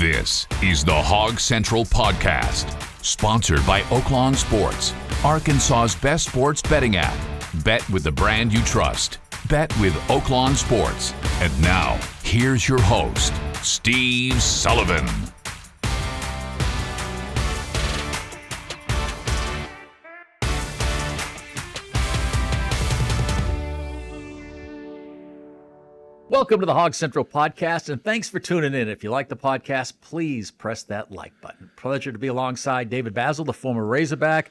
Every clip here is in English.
This is the Hog Central Podcast, sponsored by Oaklawn Sports, Arkansas's best sports betting app. Bet with the brand you trust. Bet with Oaklawn Sports. And now, here's your host, Steve Sullivan. Welcome to the Hog Central Podcast, and thanks for tuning in. If you like the podcast, please press that like button. Pleasure to be alongside David Bazzel, the former Razorback,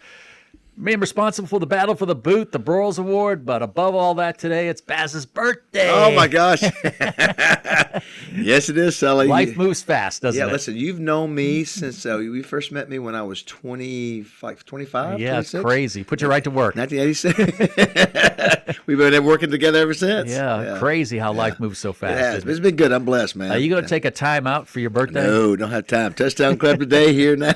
man responsible for the battle for the boot, the Broyles Award, but above all that today, it's Baz's birthday. Oh, my gosh. Yes, it is, Sully. Life moves fast, doesn't it? Yeah, listen, you've known me since you first met me when I was 25, Yeah, 26? it's crazy. Put you right to work. 1986. We've been working together ever since. Yeah, crazy how life moves so fast. Yeah, it's been good. I'm blessed, man. Are you going to take a time out for your birthday? No, don't have time. Touchdown Club today here now.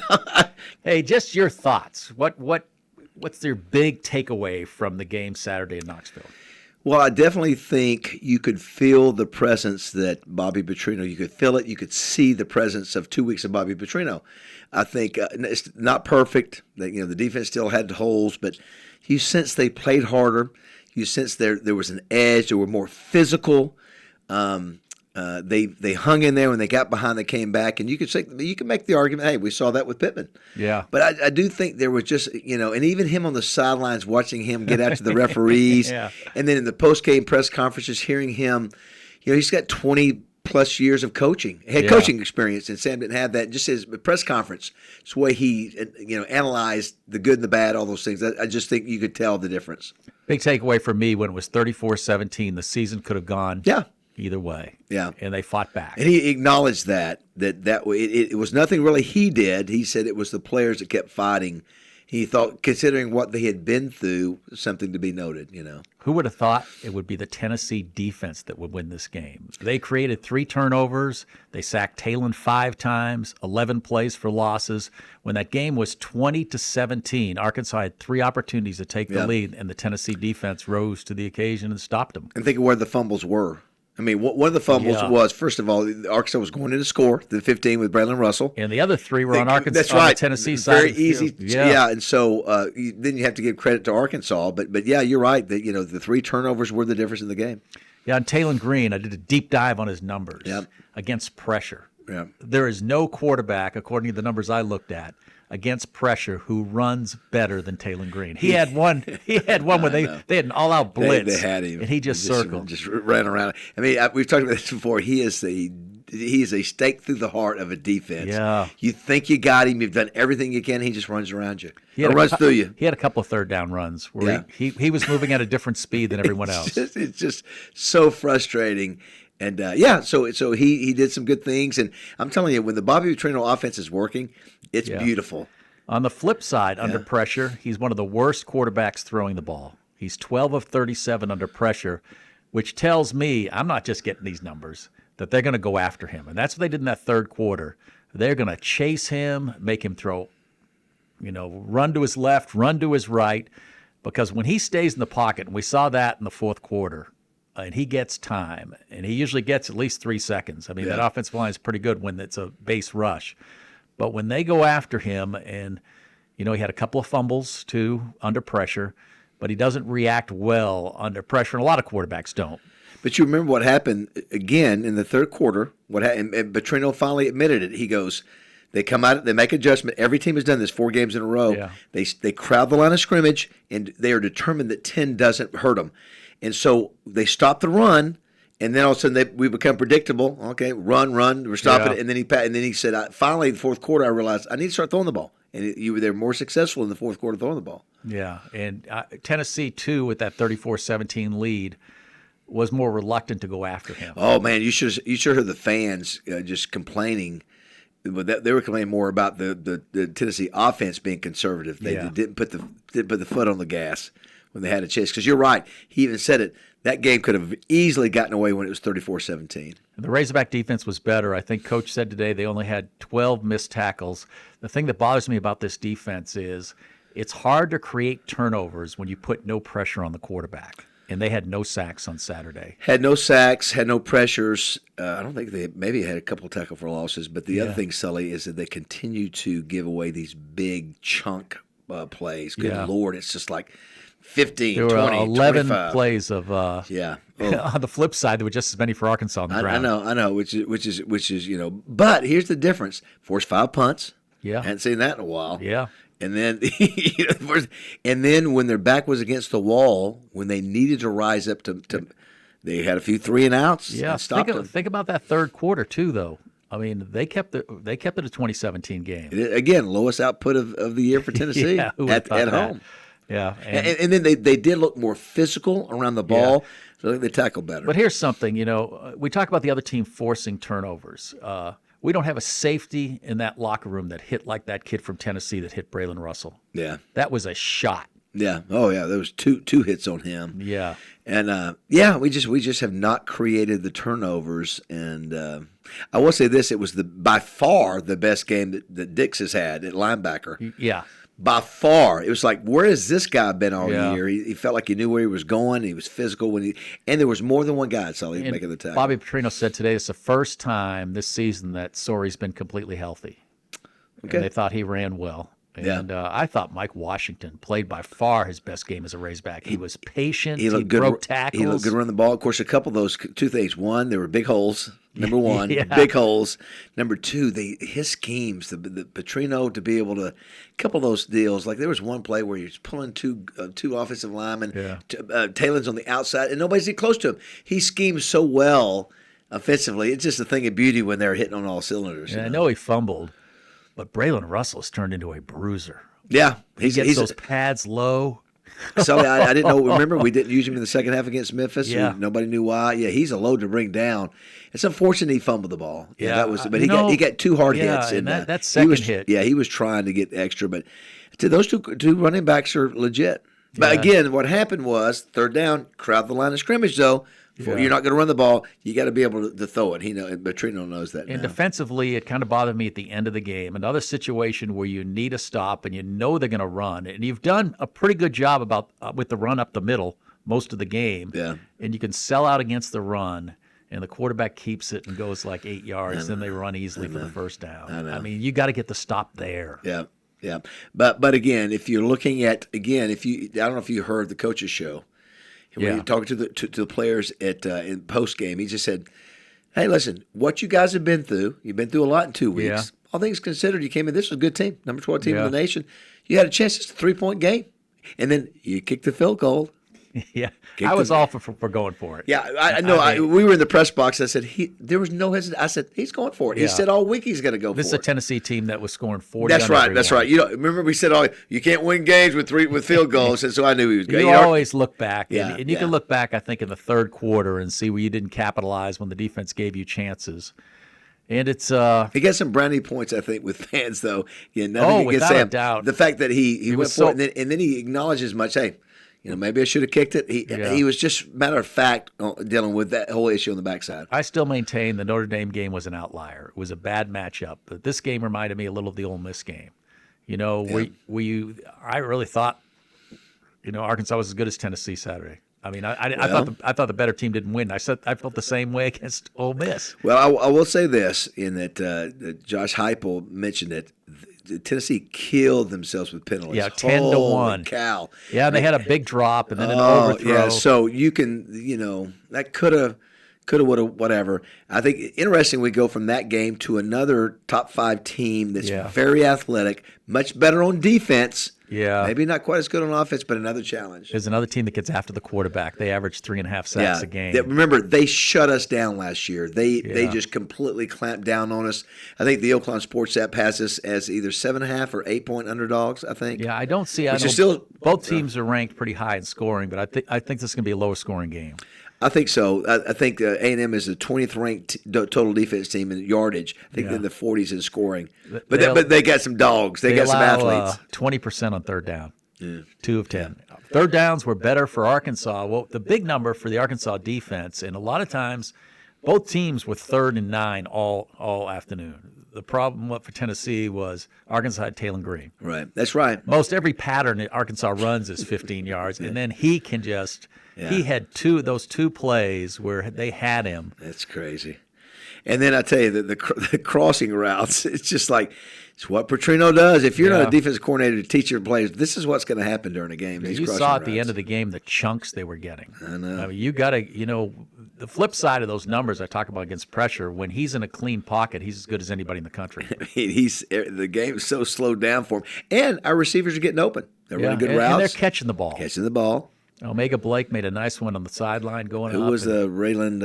Hey, just your thoughts. What's your big takeaway from the game Saturday in Knoxville? Well, I definitely think you could feel the presence that Bobby Petrino, you could feel it. You could see the presence of 2 weeks of Bobby Petrino. I think it's not perfect. The defense still had holes, but you sense they played harder. You sense there was an edge. They were more physical. They hung in there when they got behind. They came back, and you can make the argument. Hey, we saw that with Pittman. Yeah, but I do think there was just and even him on the sidelines watching him get after the referees, yeah. And then in the post game press conferences hearing him, he's got 20 plus years of coaching experience, and Sam didn't have that. Just his press conference, it's the way he analyzed the good and the bad, all those things. I just think you could tell the difference. Big takeaway for me when it was 34-17, the season could have gone. Yeah. Either way. Yeah. And they fought back. And he acknowledged that it was nothing really he did. He said it was the players that kept fighting. He thought, considering what they had been through, something to be noted, Who would have thought it would be the Tennessee defense that would win this game? They created 3 turnovers. They sacked Talon 5 times, 11 plays for losses. When that game was 20-17, Arkansas had 3 opportunities to take the lead, and the Tennessee defense rose to the occasion and stopped them. And think of where the fumbles were. I mean, one of the fumbles was, first of all, Arkansas was going in to score, the 15 with Braylon Russell. And the other 3 were on Arkansas. That's right. On the Tennessee side. Very easy. Yeah. And so then you have to give credit to Arkansas. But yeah, you're right. That the 3 turnovers were the difference in the game. Yeah, and Talon Green, I did a deep dive on his numbers against pressure. Yeah. There is no quarterback, according to the numbers I looked at, against pressure who runs better than Talon Green. He had one where they had an all-out blitz. They had him, and he just circled, just ran around. I mean, we've talked about this before. He is a stake through the heart of a defense. Yeah, you think you got him. You've done everything you can. He just runs around you. He runs through you. He had a couple of third down runs where he was moving at a different speed than everyone else. It's just so frustrating. And so he did some good things, and I'm telling you, when the Bobby Petrino offense is working, it's beautiful. On the flip side, under pressure, he's one of the worst quarterbacks throwing the ball. He's 12 of 37 under pressure, which tells me, I'm not just getting these numbers, that they're going to go after him, and that's what they did in that third quarter. They're going to chase him, make him throw, run to his left, run to his right, because when he stays in the pocket, and we saw that in the fourth quarter, and he gets time, and he usually gets at least 3 seconds. I mean, that offensive line is pretty good when it's a base rush. But when they go after him, and, he had a couple of fumbles, too, under pressure, but he doesn't react well under pressure, and a lot of quarterbacks don't. But you remember what happened, again, in the third quarter, and Petrino finally admitted it. He goes, they come out, they make an adjustment. Every team has done this 4 games in a row. Yeah. They crowd the line of scrimmage, and they are determined that 10 doesn't hurt them. And so they stop the run, and then all of a sudden we become predictable. Okay, run, we're stopping it. And then he said, finally, in the fourth quarter, I realized I need to start throwing the ball. And they were more successful in the fourth quarter throwing the ball. Yeah, and Tennessee, too, with that 34-17 lead, was more reluctant to go after him. Oh, man, you should heard the fans just complaining. But they were complaining more about the Tennessee offense being conservative. They didn't put the foot on the gas when they had a chance. Because you're right. He even said it. That game could have easily gotten away when it was 34-17. The Razorback defense was better. I think Coach said today they only had 12 missed tackles. The thing that bothers me about this defense is it's hard to create turnovers when you put no pressure on the quarterback. And they had no sacks on Saturday. Had no sacks, had no pressures. I don't think they maybe had a couple of tackle for losses. But the other thing, Sully, is that they continue to give away these big chunk plays. Good Lord, it's just like 15, there were 20, 11 25. plays of on the flip side, there were just as many for Arkansas on the ground. I know, which is But here's the difference: forced 5 punts. Yeah, hadn't seen that in a while. Yeah, and then when their back was against the wall, when they needed to rise up to they had a few 3 and outs. Yeah, and stopped them. Think about that third quarter too, though. I mean, they kept it a 2017 game. Again, lowest output of the year for Tennessee at home. Yeah, and then they did look more physical around the ball, so they tackled better. But here's something, we talk about the other team forcing turnovers. We don't have a safety in that locker room that hit like that kid from Tennessee that hit Braylon Russell. Yeah, that was a shot. Yeah. Oh yeah, there was two hits on him. Yeah. And we just have not created the turnovers. And I will say this: it was by far the best game that Dix has had at linebacker. Yeah. By far, it was like, where has this guy been all year? He felt like he knew where he was going. He was physical and there was more than one guy making the tackle. Bobby Petrino said today it's the first time this season that Sori's been completely healthy. Okay, and they thought he ran well. And I thought Mike Washington played by far his best game as a Razorback. He was patient. He broke tackles. He looked good running the ball. Of course, a couple of those, 2 things. One, there were big holes. Number one, big holes. Number two, his schemes, the Petrino to be able to, a couple of those deals. Like there was one play where he was pulling two offensive linemen. Taylor's on the outside, and nobody's close to him. He schemes so well offensively. It's just a thing of beauty when they're hitting on all cylinders. I know he fumbled. But Braylon Russell's turned into a bruiser. Yeah. He gets those pads low. Sully, I didn't know. Remember, we didn't use him in the second half against Memphis. Yeah. Nobody knew why. Yeah, he's a load to bring down. It's unfortunate he fumbled the ball. Yeah, that was. But he got 2 hard hits. And that second hit. Yeah, he was trying to get extra. But those two running backs are legit. But again, what happened was third down, crowd the line of scrimmage, though. You're not going to run the ball. You got to be able to throw it. Petrino knows that. And defensively, it kind of bothered me at the end of the game. Another situation where you need a stop and you know they're going to run, and you've done a pretty good job with the run up the middle most of the game. Yeah. And you can sell out against the run, and the quarterback keeps it and goes like 8 yards. Then they run easily for the first down. I mean, you got to get the stop there. Yeah. Yeah. But again, if you're looking at I don't know if you heard the coach's show. When he talking to the players in post game, he just said, "Hey, listen, what you guys have been through. You've been through a lot in 2 weeks. Yeah. All things considered, you came in. This was a good team, number 12 team in the nation. You had a chance. It's a 3-point game, and then you kicked the field goal." Yeah, I was all for going for it. Yeah, I know. We were in the press box. I said there was no hesitation. I said he's going for it. He said all week he's going to go for it. This is a Tennessee team that was scoring 40. That's right. That's right. Remember we said you can't win games with field goals, and so I knew he was going. You always look back, and you can look back. I think in the third quarter and see where you didn't capitalize when the defense gave you chances. And it's he got some brownie points, I think, with fans though. Without a doubt. The fact that he went for it, and then he acknowledged as much. Hey. Maybe I should have kicked it. He was just matter of fact dealing with that whole issue on the backside. I still maintain the Notre Dame game was an outlier. It was a bad matchup. But this game reminded me a little of the Ole Miss game. I really thought, Arkansas was as good as Tennessee Saturday. I mean, I thought the better team didn't win. I felt the same way against Ole Miss. Well, I will say this in that Josh Heupel mentioned it. Tennessee killed themselves with penalties. Yeah, 10-1. Cow. Yeah, they had a big drop and then an overthrow. Yeah, so you can, that could have, would have, whatever. I think interesting we go from that game to another top 5 team that's very athletic, much better on defense. Yeah. Maybe not quite as good on offense, but another challenge. There's another team that gets after the quarterback. They average 3.5 sacks a game. Remember, they shut us down last year. They just completely clamped down on us. I think the Oakland Sports app has us as either 7.5 or 8-point underdogs, I think. Yeah, I don't see both teams are ranked pretty high in scoring, but I think this is going to be a lower scoring game. I think so. I think A&M is the 20th ranked total defense team in yardage. I think they're in the 40s in scoring. But they got some dogs. They got some athletes. 20% on third down. 2 of 10. Third downs were better for Arkansas. Well, the big number for the Arkansas defense, and a lot of times Both teams were 3rd and 9 all afternoon. The problem for Tennessee was Arkansas had Taylon Green. Right. That's right. Most every pattern that Arkansas runs is 15 yards, and then he can just he had those two plays where they had him. That's crazy. And then I tell you, the crossing routes, it's just like it's what Petrino does. If you're not a defensive coordinator to teach your players, this is what's going to happen during a game. You saw at the end of the game the chunks they were getting. I know. I mean, you got to, the flip side of those numbers I talk about against pressure, when he's in a clean pocket, he's as good as anybody in the country. The game's so slowed down for him. And our receivers are getting open. They're running good routes. And they're catching the ball. Catching the ball. Omega Blake made a nice one on the sideline going up. Who was Rayland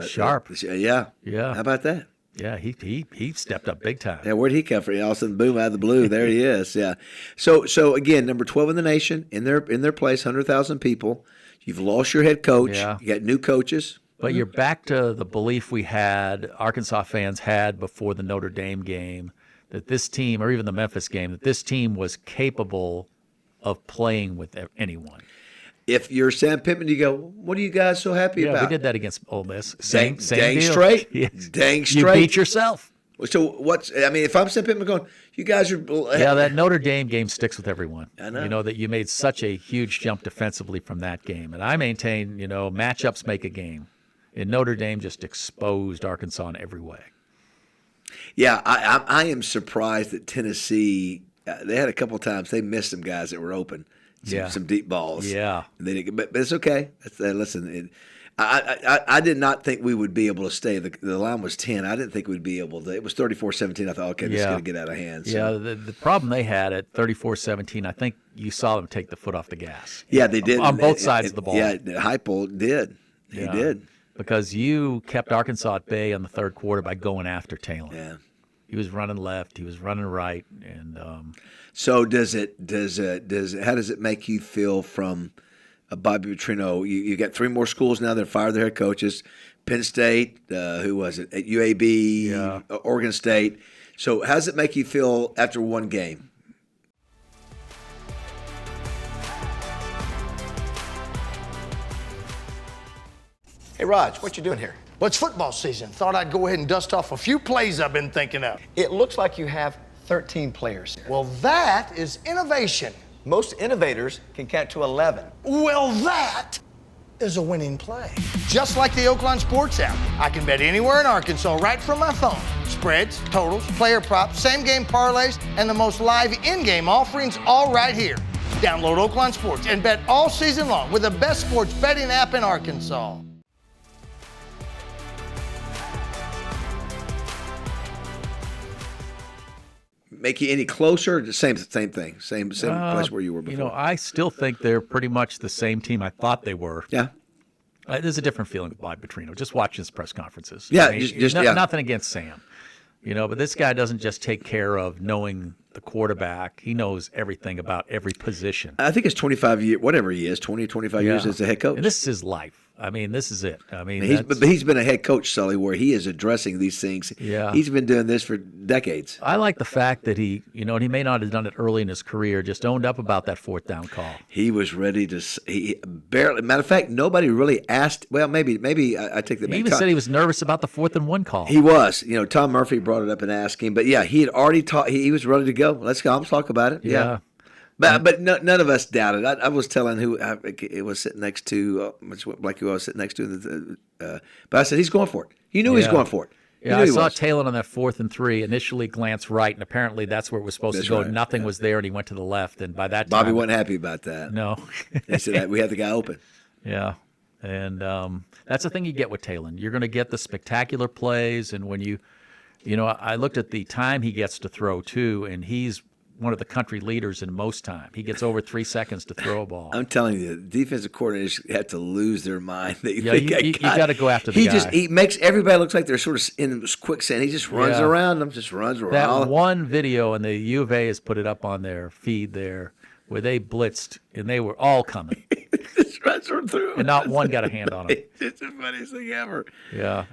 Sharp? Yeah. How about that? Yeah, he stepped up big time. Yeah, where'd he come from? All of a sudden, boom, out of the blue, there he is. Yeah. So again, number 12 in the nation, in their place, 100,000 people. You've lost your head coach. Yeah. You got new coaches. But you're back to the belief we had, Arkansas fans had before the Notre Dame game, that this team, or even the Memphis game, that this team was capable of playing with anyone. If you're Sam Pittman, you go, what are you guys so happy about? Yeah, we did that against Ole Miss. Same dang deal. straight. Yes. Dang straight. You beat yourself. So if I'm Sam Pittman going, you guys are. Yeah, that Notre Dame game sticks with everyone. I know. You know, that you made such a huge jump defensively from that game. And I maintain, matchups make a game. And Notre Dame just exposed Arkansas in every way. Yeah, I am surprised that Tennessee, they had a couple of times, they missed some guys that were open. Some deep balls. Yeah. But it's okay. Listen, I did not think we would be able to stay. The line was 10. I didn't think we'd be able to. It was 34-17. I thought, okay, this is going to get out of hand. So. Yeah, the problem they had at 34-17, I think you saw them take the foot off the gas. Yeah, they did. On both sides of the ball. Yeah, Heupel did. He did. Because you kept Arkansas at bay on the third quarter by going after Taylor. Yeah. He was running left. He was running right, and so how does it make you feel from Bobby Petrino? You got 3 more schools now that fired their head coaches. Penn State, who was it? At UAB, Oregon State. So how does it make you feel after one game? Hey, Raj, what you doing here? Well, it's football season. Thought I'd go ahead and dust off a few plays I've been thinking of. It looks like you have 13 players here. Well, that is innovation. Most innovators can count to 11. Well, that is a winning play. Just like the Oakland Sports app, I can bet anywhere in Arkansas right from my phone. Spreads, totals, player props, same-game parlays, and the most live in-game offerings all right here. Download Oakland Sports and bet all season long with the best sports betting app in Arkansas. Make you any closer? The same thing. Same place where you were before. I still think they're pretty much the same team I thought they were. Yeah. There's a different feeling with Bobby Petrino. Just watch his press conferences. Yeah, I mean, nothing against Sam. But this guy doesn't just take care of knowing the quarterback. He knows everything about every position. I think it's 25 years, whatever he is, 20, 25 years as a head coach. And this is his life. I mean, this is it. I mean, he's been a head coach, Sully, where he is addressing these things. Yeah. He's been doing this for decades. I like the fact that he, and he may not have done it early in his career, just owned up about that 4th down call. He was ready to. He barely. Matter of fact, nobody really asked. Well, maybe I take the. He even said he was nervous about the 4th and 1 call. He was. Tom Murphy brought it up and asked him, but yeah, he had already taught. He was ready to go. Let's go. Let's talk about it. Yeah. But none of us doubted. I was telling who it was sitting next to, like who I was sitting next to. But I said, he's going for it. He knew he was going for it. Yeah, I saw Taylor on that 4th and 3 initially glance right, and apparently that's where it was supposed to go. Right. Nothing was there, and he went to the left. And by that time, Bobby wasn't happy about that. No. He said, we had the guy open. Yeah. And that's the thing you get with Taylor. You're going to get the spectacular plays, and when I looked at the time he gets to throw, too, and he's one of the country leaders in most time. He gets over 3 seconds to throw a ball. I'm telling you, the defensive coordinators have to lose their mind. You got to go after the guy. He makes everybody look like they're sort of in quicksand. He just runs around them, just runs around. That one video, and the U of A has put it up on their feed there, where they blitzed, and they were all coming. Just runs through them. And not one got a hand on him. It's the funniest thing ever. Yeah.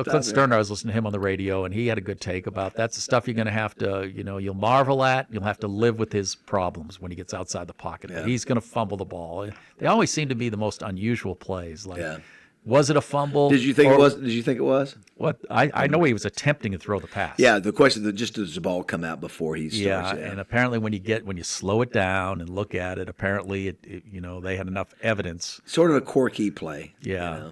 Clint Sterner, I was listening to him on the radio, and he had a good take about that's the stuff you're going to have to, you'll marvel at. You'll have to live with his problems when he gets outside the pocket. Yeah. But he's going to fumble the ball. They always seem to be the most unusual plays. Like Was it a fumble? Did you think it was? Did you think it was? What I know he was attempting to throw the pass. Yeah, the question is just does the ball come out before he starts? Yeah, and apparently when you slow it down and look at it, apparently they had enough evidence. Sort of a quirky play. Yeah,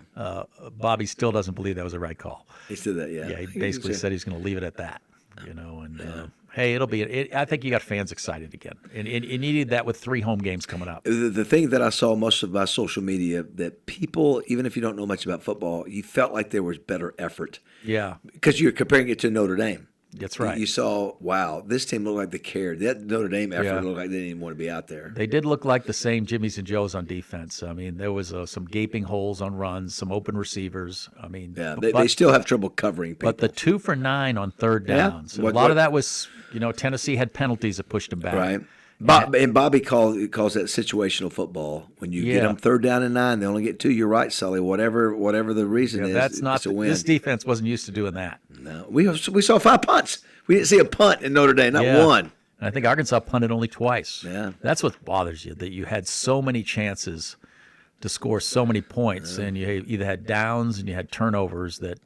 Bobby still doesn't believe that was a right call. He said that. Yeah. Yeah, he basically said he's going to leave it at that. Hey, it'll be. I think you got fans excited again, and you needed that with 3 home games coming up. The thing that I saw most of my social media, that people, even if you don't know much about football, you felt like there was better effort. Yeah, because you're comparing it to Notre Dame. That's right. You saw, wow, this team looked like they cared. That Notre Dame effort looked like they didn't even want to be out there. They did look like the same Jimmies and Joes on defense. I mean, there was some gaping holes on runs, some open receivers. I mean, they still have trouble covering people. But the 2 for 9 on third downs, a lot of that was, Tennessee had penalties that pushed them back. Right. And Bobby calls that situational football. When you get them third down and 9, they only get 2. You're right, Sully. Whatever the reason is, that's not it's a win. This defense wasn't used to doing that. No, we saw 5 punts. We didn't see a punt in Notre Dame, not one. And I think Arkansas punted only twice. Yeah, that's what bothers you, that you had so many chances to score so many points, and you either had downs and you had turnovers that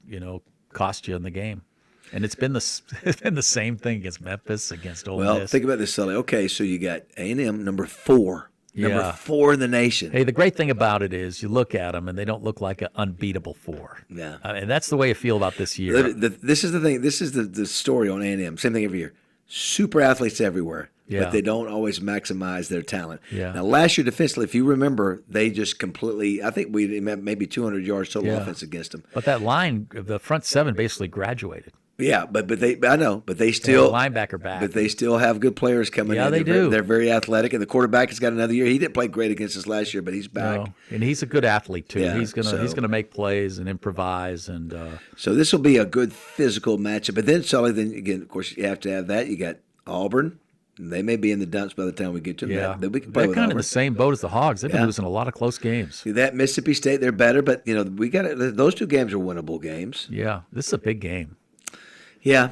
cost you in the game. And it's been the same thing against Memphis, against Ole Miss. Well, think about this, Sully. Okay, so you got A&M number 4. Number 4 in the nation. Hey, the great thing about it is you look at them and they don't look like an unbeatable 4. Yeah, and that's the way I feel about this year. This is the thing. This is the story on A&M. Same thing every year. Super athletes everywhere, but they don't always maximize their talent. Yeah. Now, last year defensively, if you remember, they just completely. I think we had maybe 200 yards total offense against them. But that line, the front 7, basically graduated. Yeah, but they still linebacker back. But they still have good players coming in. Yeah, they do. They're very athletic, and the quarterback has got another year. He didn't play great against us last year, but he's back. No, and he's a good athlete too. Yeah, he's gonna make plays and improvise, and so this will be a good physical matchup. But then, Sully, again, of course, you have to have that. You got Auburn. They may be in the dumps by the time we get to them. Yeah, we can play they're with kind of Auburn. in the same boat as the Hogs. They've been losing a lot of close games. That Mississippi State, they're better, but we got those 2 games are winnable games. Yeah, this is a big game. Yeah,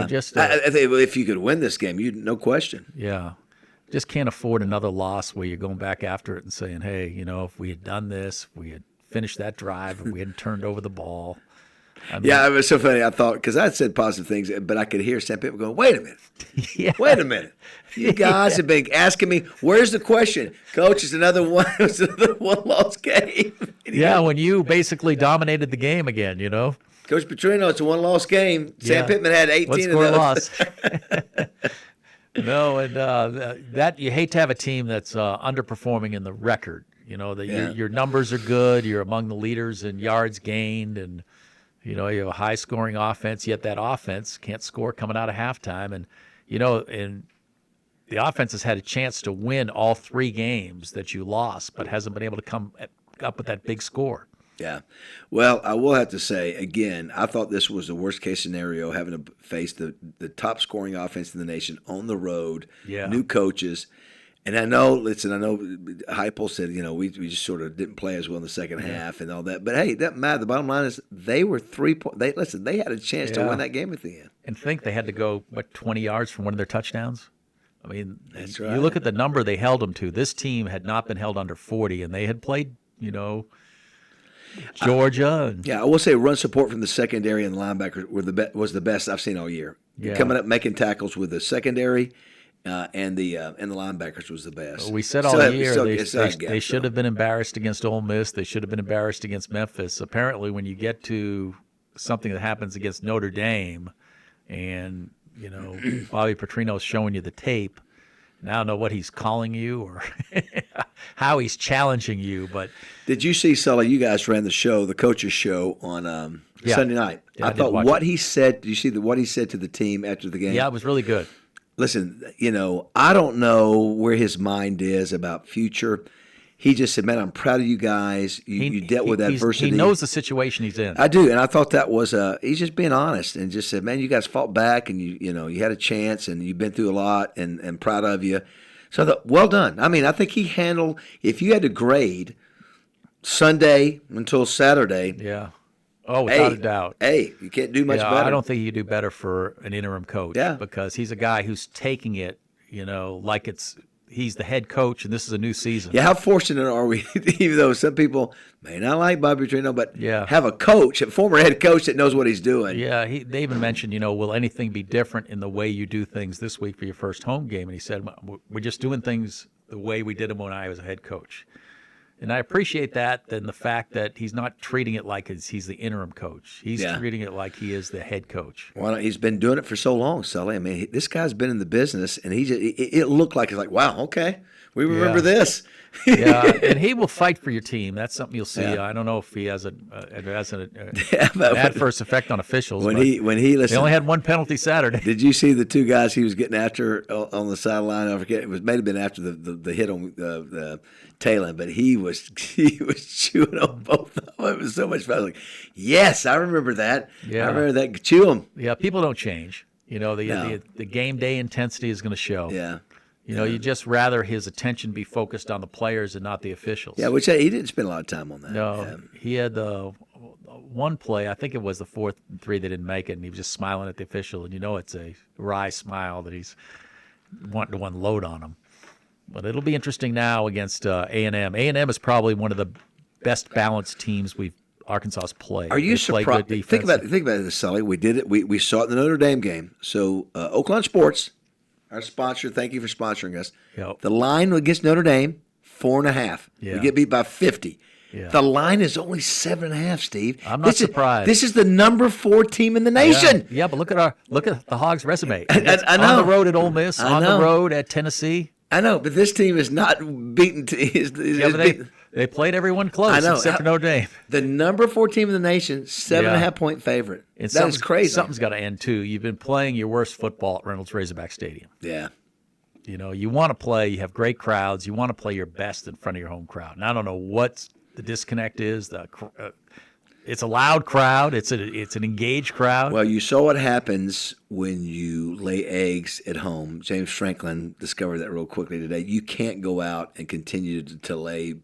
just I think if you could win this game, no question. Yeah, just can't afford another loss where you're going back after it and saying, hey, if we had done this, if we had finished that drive, if we hadn't turned over the ball. I mean, it was so funny. I thought, because I said positive things, but I could hear some people going, wait a minute. Wait a minute. You guys have been asking me, where's the question? Coach, it's another one-loss game. Yeah, when you basically dominated the game again, Coach Petrino, it's a one-loss game. Sam Pittman had 18 of those. Loss. No, and that you hate to have a team that's underperforming in the record. Your numbers are good. You're among the leaders in yards gained, and you have a high-scoring offense. Yet that offense can't score coming out of halftime, and and the offense has had a chance to win all 3 games that you lost, but hasn't been able to come up with that big score. Yeah. Well, I will have to say, again, I thought this was the worst-case scenario, having to face the top-scoring offense in the nation on the road, new coaches. And I know Heupel said, we just sort of didn't play as well in the second half and all that. But, hey, that matter. The bottom line is they were 3 points. They had a chance to win that game at the end. And think they had to go, 20 yards from one of their touchdowns? I mean, that's right. You look at the number they held them to. This team had not been held under 40, and they had played, Georgia. I will say run support from the secondary and the linebackers was the best I've seen all year. Yeah. Coming up making tackles with the secondary and the linebackers was the best. We said all year they should have been embarrassed against Ole Miss. They should have been embarrassed against Memphis. Apparently, when you get to something that happens against Notre Dame, and Bobby Petrino is showing you the tape. And I don't know what he's calling you or how he's challenging you, but did you see, Sully? You guys ran the show, the coaches' show on Sunday night. Yeah, I thought what he said. Did you see what he said to the team after the game? Yeah, it was really good. Listen, I don't know where his mind is about future. He just said, man, I'm proud of you guys. You dealt with adversity. He knows the situation he's in. I do, and I thought that was he's just being honest and just said, man, you guys fought back and you had a chance and you've been through a lot and proud of you. So I thought, well done. I mean, I think he handled, if you had to grade Sunday until Saturday. Yeah. Oh, without a doubt. Hey, you can't do much better. I don't think you do better for an interim coach because he's a guy who's taking it, like he's the head coach and this is a new season. Yeah, how fortunate are we, even though some people may not like Bobby Petrino, but have a coach, a former head coach that knows what he's doing. Yeah, they even mentioned, will anything be different in the way you do things this week for your first home game? And he said, we're just doing things the way we did them when I was a head coach. And I appreciate that, than the fact that he's not treating it like he's the interim coach. He's treating it like he is the head coach. Well, he's been doing it for so long, Sully. I mean, this guy's been in the business, and it looked like it's like, wow, okay, we remember this. Yeah, and he will fight for your team. That's something you'll see. Yeah. I don't know if he has an adverse effect on officials. When he listened, they only had one penalty Saturday. Did you see the two guys he was getting after on the sideline? I forget. It may have been after the hit on the tail end, but he was chewing on both of them. It was so much fun. Like, yes, I remember that. Yeah. I remember that. Chew them. Yeah, people don't change. The game day intensity is going to show. Yeah. You just rather his attention be focused on the players and not the officials. Yeah, which he didn't spend a lot of time on that. No, he had one play, I think it was the 4th and 3 that didn't make it, and he was just smiling at the official, and it's a wry smile that he's wanting to unload on him. But it'll be interesting now against A&M. A&M is probably one of the best balanced teams Arkansas's played. Are you surprised? Think about this, Sully. We did it. We saw it in the Notre Dame game. So Oakland Sports, our sponsor, thank you for sponsoring us. Yep. The line against Notre Dame, 4.5. Yeah. We get beat by 50. Yeah. The line is only 7.5, Steve. I'm not surprised. This is the number 4 team in the nation. Yeah, but look at the Hogs' resume. I know. On the road at Ole Miss, on the road at Tennessee. I know, but this team is not beaten. They played everyone close except for Notre Dame. The number 4 team in the nation, 7.5 point favorite. That is crazy. Something's got to end too. You've been playing your worst football at Reynolds Razorback Stadium. Yeah. You want to play. You have great crowds. You want to play your best in front of your home crowd. And I don't know what the disconnect is. It's a loud crowd. It's an engaged crowd. Well, you saw what happens when you lay eggs at home. James Franklin discovered that real quickly today. You can't go out and continue to lay,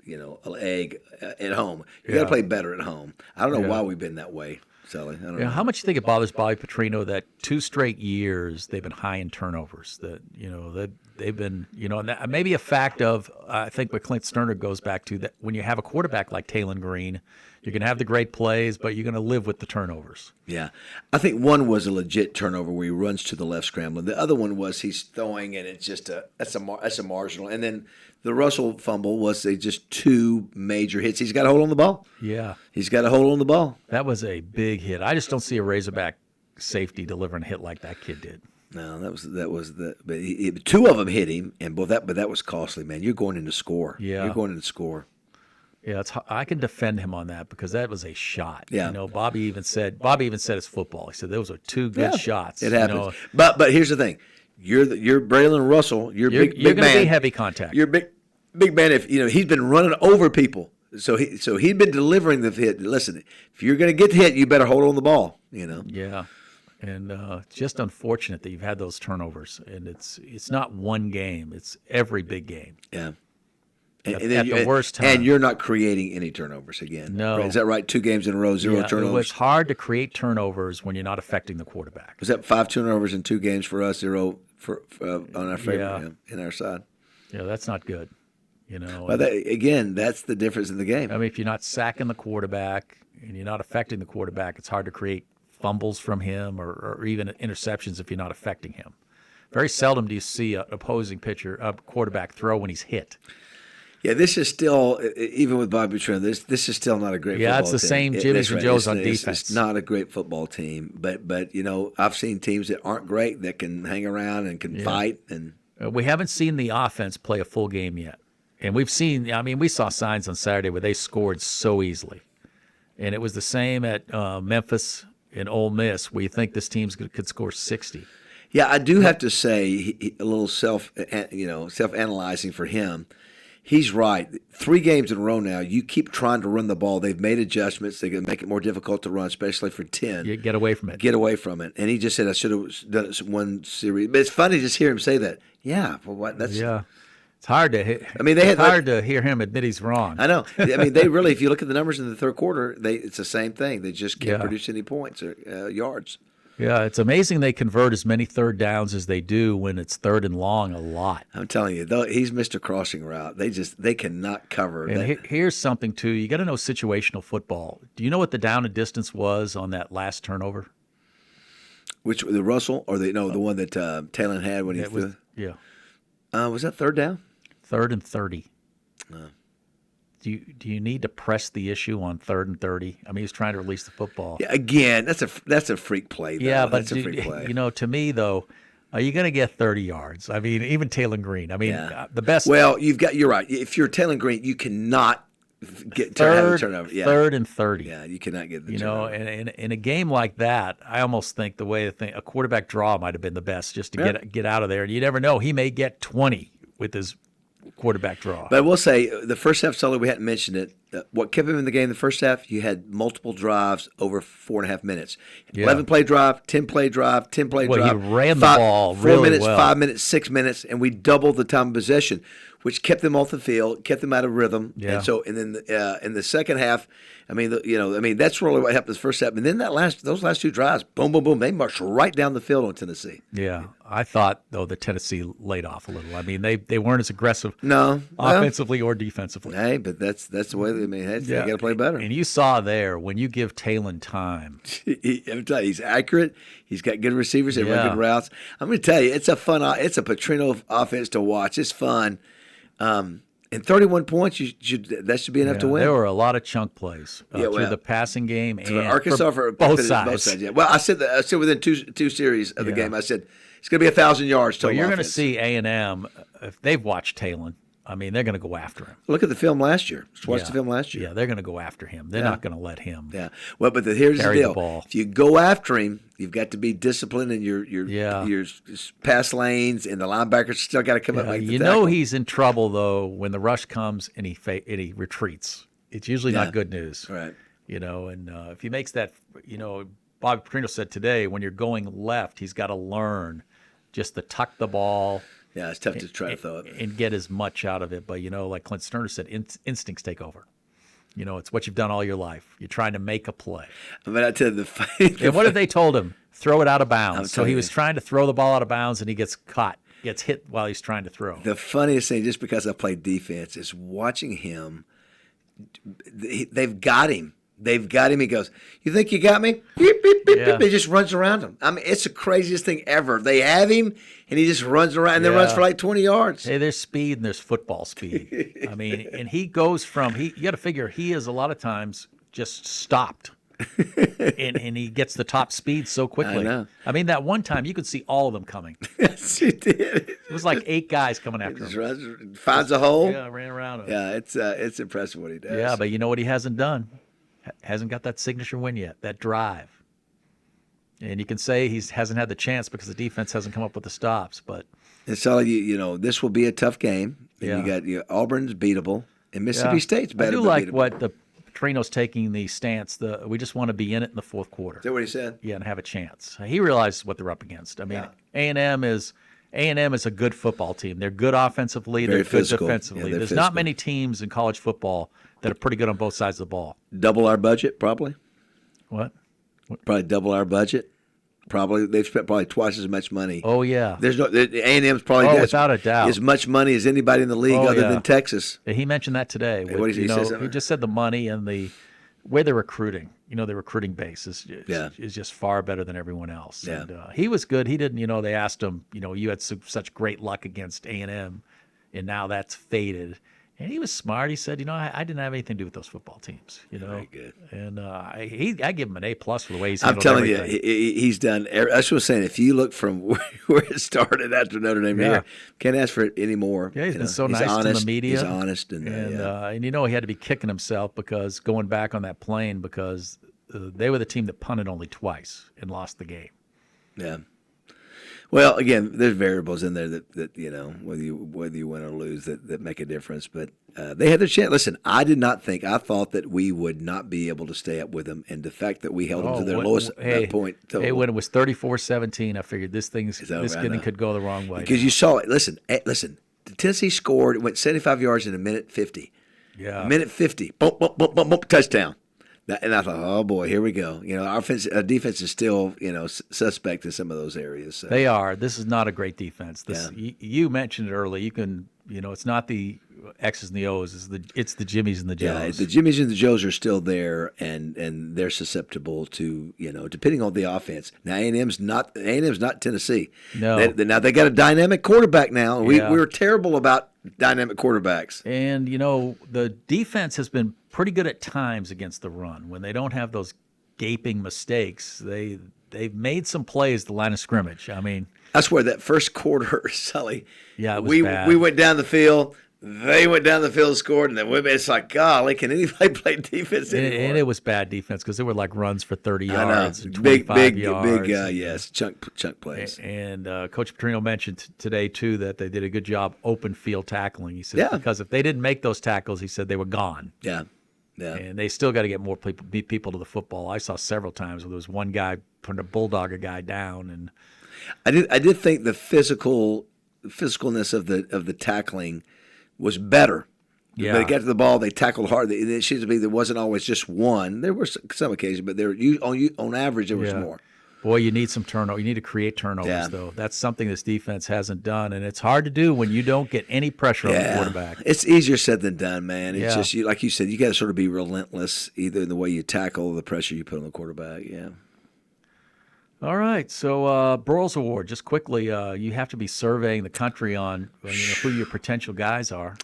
an egg at home. You got to play better at home. I don't know why we've been that way, Sully. I don't know. How much do you think it bothers Bobby Petrino that 2 straight years they've been high in turnovers? That that they've been, and that maybe a fact of I think what Clint Sterner goes back to, that when you have a quarterback like Taylon Green, you can have the great plays, but you're going to live with the turnovers. Yeah. I think one was a legit turnover where he runs to the left scrambling. The other one was he's throwing, and it's just that's a marginal. And then the Russell fumble was just 2 major hits. He's got a hold on the ball. Yeah. He's got a hold on the ball. That was a big hit. I just don't see a Razorback safety delivering a hit like that kid did. No, that was but 2 of them hit him, and that was costly, man. You're going into score. Yeah. You're going into score. Yeah, I can defend him on that because that was a shot. Yeah. Bobby even said it's football. He said those are 2 good shots. It happens. But here's the thing. You're Braylon Russell. You're big going man. to be heavy contact. You're big man. If he's been running over people. So he'd been delivering the hit. Listen, if you're going to get the hit, you better hold on the ball, Yeah. And it's just unfortunate that you've had those turnovers, and it's not one game; it's every big game. Yeah, at the worst time. And you're not creating any turnovers again. No, right? Is that right? 2 games in a row, 0 turnovers. It was hard to create turnovers when you're not affecting the quarterback. Was that 5 turnovers in 2 games for us, 0 for on our favorite in our side? Yeah, that's not good. Well, that's the difference in the game. I mean, if you're not sacking the quarterback and you're not affecting the quarterback, it's hard to create fumbles from him or even interceptions if you're not affecting him. Very seldom do you see an opposing quarterback throw when he's hit. Yeah, this is still, even with Bobby Petrino, this is still not a great football team. Yeah, it's the same Jimmys and Joes on defense. It's not a great football team, but I've seen teams that aren't great that can hang around and can fight. And we haven't seen the offense play a full game yet. And we saw signs on Saturday where they scored so easily. And it was the same at Memphis and Ole Miss, where you think this team could score 60. Yeah, I do have to say a little self-analyzing for him. He's right. 3 games in a row now, you keep trying to run the ball. They've made adjustments. They're going to make it more difficult to run, especially for 10. You get away from it. Get away from it. And he just said, I should have done it one series. But it's funny to just hear him say that. Yeah. Well, what? That's It's hard to hit. Hard to hear him admit he's wrong. I know. They really, if you look at the numbers in the third quarter, it's the same thing. They just can't produce any points or yards. Yeah, it's amazing they convert as many third downs as they do when it's third and long a lot. I'm telling you, though, he's Mr. Crossing Route. They cannot cover And that. here's something, too. You got to know situational football. Do you know what the down and distance was on that last turnover? Which, the Russell or the one that Talon had when he threw? Was that third down? 3rd and 30. Do you need to press the issue on 3rd and 30? I mean, he's trying to release the football. Yeah, again, that's a freak play. Though. Yeah, but that's a freak play. to me though, are you going to get 30 yards? I mean, even Talon Green. I mean, the best. Well, you're right. If you're Talon Green, you cannot have a turnover. Yeah. 3rd and 30. Yeah, you cannot get the turnover. And in a game like that, I almost think a quarterback draw might have been the best just to get out of there. And you never know, he may get 20 with his quarterback draw. But I will say, the first half, Sully, we hadn't mentioned it. What kept him in the game the first half, you had multiple drives over 4.5 minutes. 11-play drive, 10-play drive, 10-play drive. He ran the ball 4 minutes, well. 5 minutes, 6 minutes, and we doubled the time of possession, which kept them off the field, kept them out of rhythm. Yeah. And then in the second half, that's really what happened the first half. And then those last two drives, boom, boom, boom, they marched right down the field on Tennessee. Yeah, I thought though that Tennessee laid off a little. I mean, they weren't as aggressive, offensively or defensively. Hey, but that's the way. They got to play better. And you saw there when you give Talon time. I'm telling you, he's accurate. He's got good receivers. They run good routes. I'm going to tell you, it's a Petrino offense to watch. It's fun. And 31 points, that should be enough to win. There were a lot of chunk plays through the passing game and Arkansas for both sides. Both sides. Yeah. Well, I said within two series of the game, I said it's going to be 1,000 yards total. So you're going to offense. see A&M if they've watched Talon. I mean, they're going to go after him. Look at the film last year. Just watch the film last year. Yeah, they're going to go after him. They're not going to let him. Yeah. Well, but here's the deal. Ball. If you go after him, you've got to be disciplined in your pass lanes, and the linebackers still got to come up. You know he's in trouble though when the rush comes and he retreats. It's usually not good news, right? And if he makes that, Bobby Petrino said today, when you're going left, he's got to learn just to tuck the ball. Yeah, it's tough to try to throw it and get as much out of it. But like Clint Sterner said, instincts take over. It's what you've done all your life. You're trying to make a play. But I tell you, and what did they told him? Throw it out of bounds. So he was trying to throw the ball out of bounds, and he gets hit while he's trying to throw. The funniest thing, just because I played defense, is watching him. They've got him. They've got him. He goes, "You think you got me?" Beep, beep, beep, beep. He just runs around him. I mean, it's the craziest thing ever. They have him, and he just runs around and then runs for like 20 yards. Hey, there's speed and there's football speed. I mean, and he goes from you got to figure he is a lot of times just stopped, and he gets the top speed so quickly. I know. I mean, that one time you could see all of them coming. Yes, he did. It was like 8 guys coming after him. Runs, finds a hole. Yeah, ran around him. Yeah, it's impressive what he does. Yeah, but you know what he hasn't done? Hasn't got that signature win yet, that drive. And you can say he hasn't had the chance because the defense hasn't come up with the stops. But and so this will be a tough game. And you got Auburn's beatable, and Mississippi State's better. I do like what the Petrino's taking the stance. We just want to be in it in the fourth quarter. Is that what he said? Yeah, and have a chance. He realizes what they're up against. I mean, A&M is a good football team. They're good offensively. Very they're physical. Good defensively. Yeah, There's physical. not many teams in college football that are pretty good on both sides of the ball. Double our budget, probably. What? Probably double our budget. Probably they've spent probably twice as much money. Oh yeah. There's A&M's probably got without a doubt as much money as anybody in the league other than Texas. He mentioned that today. Hey, what did he say? He just said the money and the way they're recruiting. The recruiting base is just far better than everyone else. Yeah. And he was good. He didn't. They asked him. You had such great luck against A&M, and now that's faded. And he was smart. He said, I didn't have anything to do with those football teams. Very good. And I give him an A+ for the way he's I'm handled telling everything. you, he's done. That's what I'm saying. If you look from where it started after Notre Dame here, can't ask for it anymore. Yeah, he's been so nice to the media. He's honest, and he had to be kicking himself because going back on that plane because they were the team that punted only twice and lost the game. Yeah. Well, again, there's variables in there that whether you win or lose that make a difference. But they had their chance. Listen, I thought that we would not be able to stay up with them, and the fact that we held them to their lowest point. Hey, when it was 34-17, I figured this inning could go the wrong way. Because you saw it. Listen. Tennessee scored. It went 75 yards in a minute 50. Yeah. A minute 50. Boom, boom, boom, boom, boom, touchdown. And I thought, oh boy, here we go. Our defense is still, suspect in some of those areas. So. They are. This is not a great defense. You mentioned it early. You can, it's not the X's and the O's. It's the Jimmies and the Joes. Yeah, the Jimmies and the Joes are still there, and they're susceptible to, depending on the offense. Now A&M's not Tennessee. No. Now they got a dynamic quarterback now. We were terrible about dynamic quarterbacks. And the defense has been pretty good at times against the run. When they don't have those gaping mistakes, they've made some plays at the line of scrimmage. I mean, that's where that first quarter, Sully. Yeah, it was bad. We went down the field. They went down the field and scored, and then it's like, golly, can anybody play defense anymore? And it was bad defense because there were like runs for 30 yards and 25 yards. Yes, chunk plays. And Coach Petrino mentioned today, too, that they did a good job open field tackling. He said because if they didn't make those tackles, he said they were gone. Yeah. Yeah. And they still got to get more people to the football. I saw several times where there was one guy trying to bulldog a guy down. And I did think the physicalness of the tackling was better. Yeah. They got to the ball, they tackled hard. It seems to be there wasn't always just one. There were some occasions, but on average there was more. Boy, you need some turnover. You need to create turnovers, though. That's something this defense hasn't done, and it's hard to do when you don't get any pressure on the quarterback. It's easier said than done, man. It's just like you said, you got to sort of be relentless, either in the way you tackle or the pressure you put on the quarterback. Yeah. All right, so Broyles Award, just quickly, you have to be surveying the country on who your potential guys are.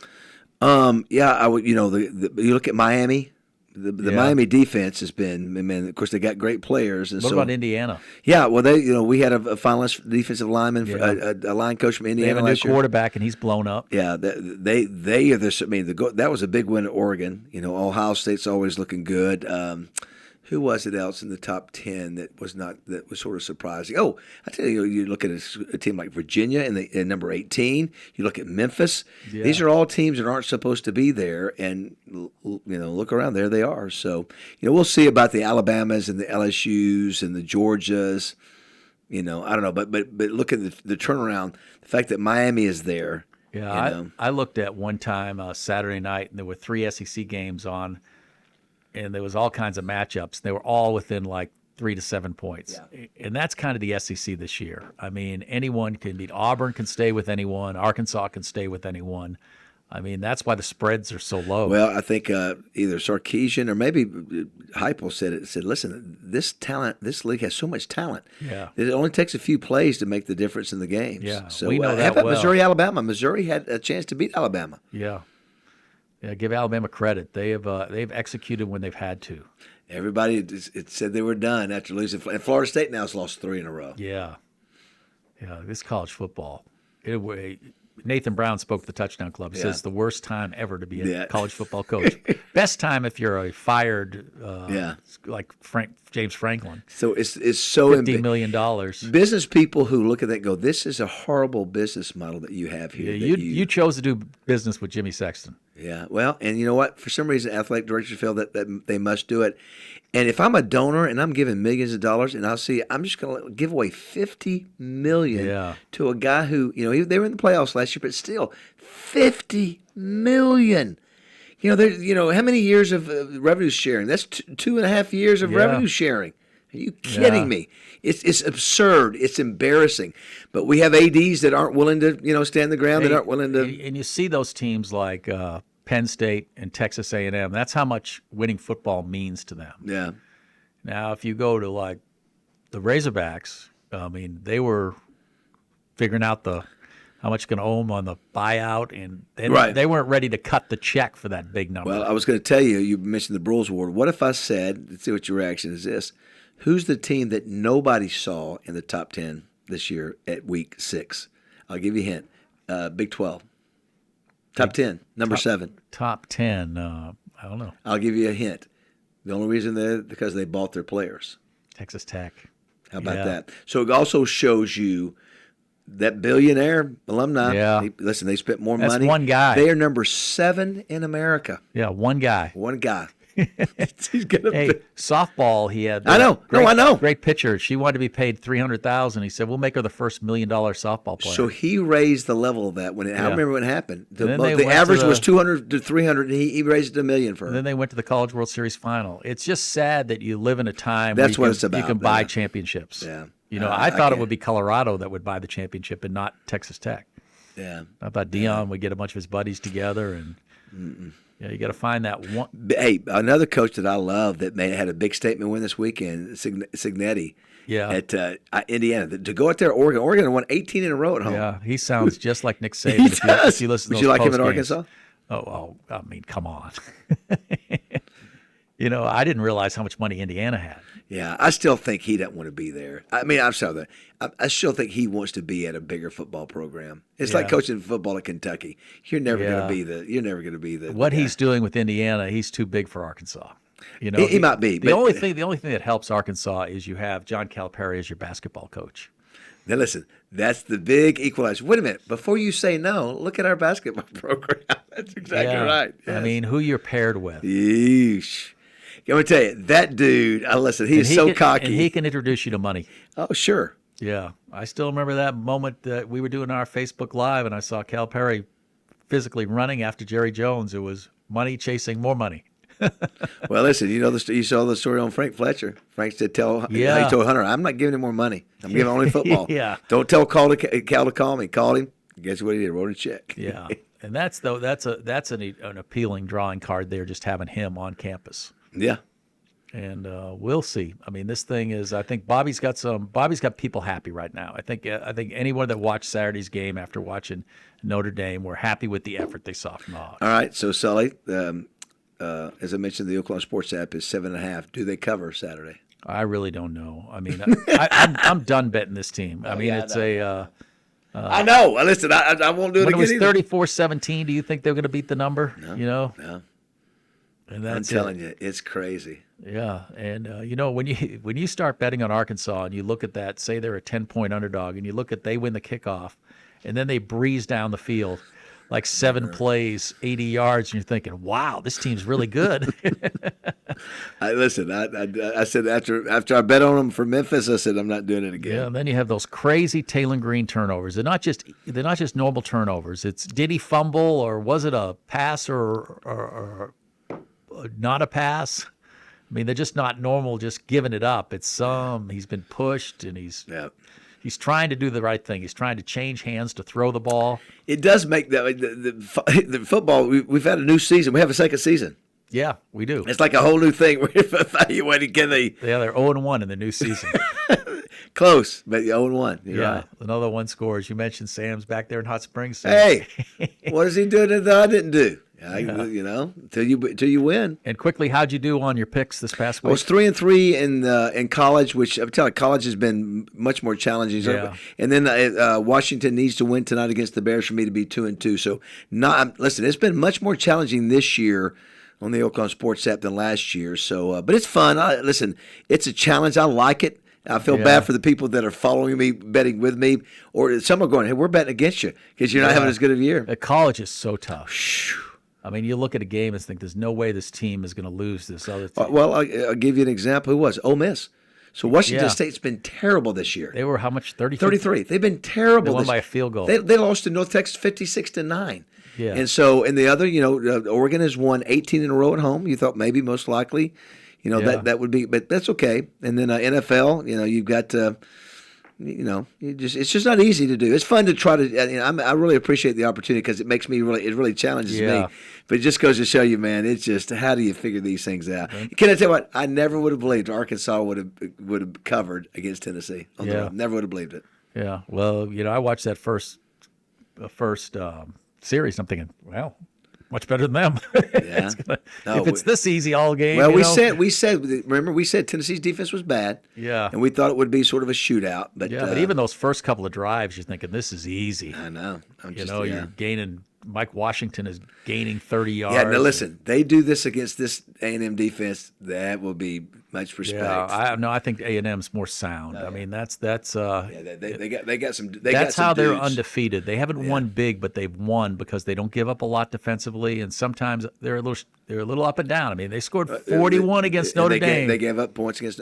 I would. You look at Miami. The Miami defense has been, man. Of course, they got great players. And what about Indiana? Yeah, well, we had a finalist defensive lineman, a line coach from Indiana. They have a last new quarterback, and he's blown up. Yeah, they are this. I mean, that was a big win at Oregon. Ohio State's always looking good. Who was it else in the top 10 that was sort of surprising? Oh, I tell you, you look at a team like Virginia in number 18. You look at Memphis. Yeah. These are all teams that aren't supposed to be there, and look around, there they are. So we'll see about the Alabamas and the LSUs and the Georgias. I don't know, but look at the turnaround. The fact that Miami is there. Yeah, I looked at one time Saturday night, and there were 3 SEC games on. And there was all kinds of matchups. They were all within like 3 to 7 points. Yeah. And that's kind of the SEC this year. I mean, anyone can beat. Auburn can stay with anyone. Arkansas can stay with anyone. I mean, that's why the spreads are so low. Well, I think either Sarkisian or maybe Heupel said, listen, this league has so much talent. Yeah. It only takes a few plays to make the difference in the games. Yeah, so we know that how about well. Missouri, Alabama? Missouri had a chance to beat Alabama. Yeah. Yeah, give Alabama credit. They've executed when they've had to. Everybody said they were done after losing. And Florida State now has lost 3 in a row. Yeah. This college football. Nathan Brown spoke to the Touchdown Club. He says it's the worst time ever to be a college football coach. Best time if you're a fired, like James Franklin. So it's so $50 million. Business people who look at that go, this is a horrible business model that you have here. Yeah, you chose to do business with Jimmy Sexton. Yeah, well, and you know what? For some reason, athletic directors feel that they must do it. And if I'm a donor and I'm giving millions of dollars, and I'm just going to give away $50 million to a guy who, they were in the playoffs last year, but still, $50 million. How many years of revenue sharing? That's 2.5 years of revenue sharing. Are you kidding me? It's absurd. It's embarrassing. But we have ADs that aren't willing to, stand the ground, that aren't willing to. And you see those teams like Penn State and Texas A&M. That's how much winning football means to them. Yeah. Now, if you go to like the Razorbacks, I mean, they were figuring out how much going to owe them on the buyout, and they weren't ready to cut the check for that big number. Well, I was going to tell you, you mentioned the Broyles Award. What if I said, let's see what your reaction is this, who's the team that nobody saw in the top 10 this year at week 6? I'll give you a hint. Big 12. Top 10, number 7. Top 10, I don't know. I'll give you a hint. The only reason because they bought their players. Texas Tech. How about that? So it also shows you that billionaire alumni. Yeah. They spent more money. That's one guy. They are number 7 in America. Yeah, one guy. One guy. He's gonna. Hey, softball, he had. I know. I know. Great pitcher. She wanted to be paid $300,000. He said, "We'll make her the first $1 million softball player." So he raised the level of that I remember when it happened. The went average was 200 to 300, and he raised it $1 million for her. And then they went to the College World Series final. It's just sad that you live in a time That's where what it's about, you can buy championships. Yeah. I thought it would be Colorado that would buy the championship and not Texas Tech. Yeah. I thought Dion would get a bunch of his buddies together and. You got to find that one. Hey, another coach that I love that had a big statement win this weekend, Signetti. Yeah. At Indiana. To go out there, Oregon won 18 in a row at home. Yeah, he sounds just like Nick Saban. He does. If you listen to Would you those like him in post-games. Arkansas? Oh, I mean, come on. I didn't realize how much money Indiana had. Yeah, I still think he doesn't want to be there. I mean, I'm sorry. I still think he wants to be at a bigger football program. It's like coaching football at Kentucky. You're never going to be the. You're never going to be the. What he's doing with Indiana, he's too big for Arkansas. He might be. The only thing that helps Arkansas is you have John Calipari as your basketball coach. Now listen, that's the big equalizer. Wait a minute, before you say no, look at our basketball program. That's exactly right. Yes. I mean, who you're paired with. Yeesh. Let me tell you, that dude, listen, he's so cocky. And he can introduce you to money. Oh, sure. Yeah. I still remember that moment that we were doing our Facebook Live and I saw Calipari physically running after Jerry Jones. It was money chasing more money. Well, listen, you saw the story on Frank Fletcher. Frank said, he told Hunter, I'm not giving him more money. I'm giving only football. Yeah. Don't tell Cal to call me. Called him. Guess what he did? Wrote a check. Yeah. And that's an appealing drawing card there, just having him on campus. Yeah. And we'll see. I mean, this thing is. I think Bobby's got people happy right now. I think anyone that watched Saturday's game after watching Notre Dame were happy with the effort they saw from the Hogs. All right. So Sully, as I mentioned, the Oklahoma Sports app is 7.5. Do they cover Saturday? I really don't know. I mean, I'm done betting this team. I mean, it's I know. Listen, I won't do it again. When it was 34-17, do you think they're going to beat the number? No. And I'm telling you, it's crazy. Yeah, and when you start betting on Arkansas and you look at that, say they're a 10-point underdog, and you look at they win the kickoff, and then they breeze down the field like 7 plays, 80 yards, and you're thinking, wow, this team's really good. I said after I bet on them for Memphis, I said I'm not doing it again. Yeah, and then you have those crazy Taylor Green turnovers. They're not just normal turnovers. It's did he fumble or was it a pass or not a pass? I mean, they're just not normal, just giving it up. It's he's been pushed and he's trying to do the right thing. He's trying to change hands to throw the ball. It does make the football. We've had a new season. We have a second season. Yeah, we do. It's like a whole new thing. We're evaluating. Yeah, they're 0-1 in the new season. Close, but 0-1. You're right. Another one scores. You mentioned Sam's back there in Hot Springs. Hey, what is he doing that I didn't do? Until you win. And quickly, how'd you do on your picks this past week? I was 3-3 in college, which I'm telling you, college has been much more challenging. Yeah. And then Washington needs to win tonight against the Bears for me to be 2-2. So listen, it's been much more challenging this year on the Oklahoma Sports app than last year. So, but it's fun. Listen, it's a challenge. I like it. I feel bad for the people that are following me, betting with me, or some are going, hey, we're betting against you because you're not having as good of a year. College is so tough. I mean, you look at a game and think there's no way this team is going to lose this other team. Well, I'll give you an example. Who was? Ole Miss. So Washington State's been terrible this year. They were how much? 33. They've been terrible. They won by a field goal. They lost to North Texas 56-9. Yeah. And so in the other, Oregon has won 18 in a row at home. You thought maybe most likely, that would be, but that's okay. And then NFL, you've got. It's just not easy to do. It's fun to try to. I really appreciate the opportunity because it makes me it really challenges me. But it just goes to show you, man. It's just how do you figure these things out? Can I tell you what? I never would have believed Arkansas would have covered against Tennessee on the road. Never would have believed it. Yeah. Well, I watched that first series. I'm thinking, well, much better than them. Yeah. If it's this easy all game. Well, we said Tennessee's defense was bad. Yeah. And we thought it would be sort of a shootout. But but even those first couple of drives, you're thinking this is easy. I know. You're gaining Mike Washington is gaining 30 yards. Yeah, now listen, they do this against this A&M defense, that will be much respect. Yeah, I think A&M's more sound. I mean, that's they got some. That's how they're dudes. undefeated. They haven't won big, but they've won because they don't give up a lot defensively, and sometimes they're a little up and down. I mean, they scored 41 against Notre Dame. They gave up 40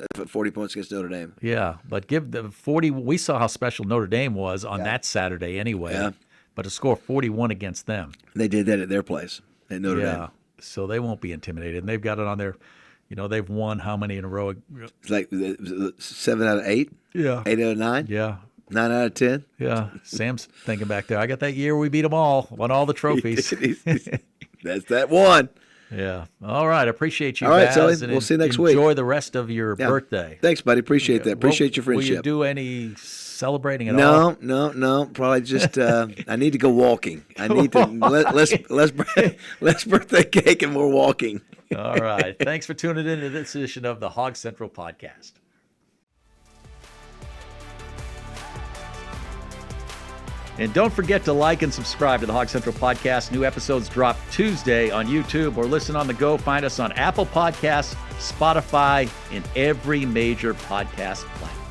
points against Notre Dame. Yeah, but give the 40. We saw how special Notre Dame was on that Saturday anyway. Yeah. But to score 41 against them. They did that at their place at Notre Dame. So they won't be intimidated. And they've got it on their, they've won how many in a row? It's like 7 out of 8? Yeah. 8 out of 9? Yeah. 9 out of 10? Yeah. Sam's thinking back there. I got that year we beat them all, won all the trophies. That's that one. Yeah. All right. I appreciate you, all right, Baz, Sully. and we'll see you next week. Enjoy the rest of your birthday. Thanks, buddy. Appreciate that. Appreciate your friendship. Will you do any celebrating at all? No. Probably just I need to go walking. I need to less birthday cake and more walking. All right. Thanks for tuning in to this edition of the Hog Central Podcast. And don't forget to like and subscribe to the Hog Central Podcast. New episodes drop Tuesday on YouTube, or listen on the go. Find us on Apple Podcasts, Spotify, and every major podcast platform.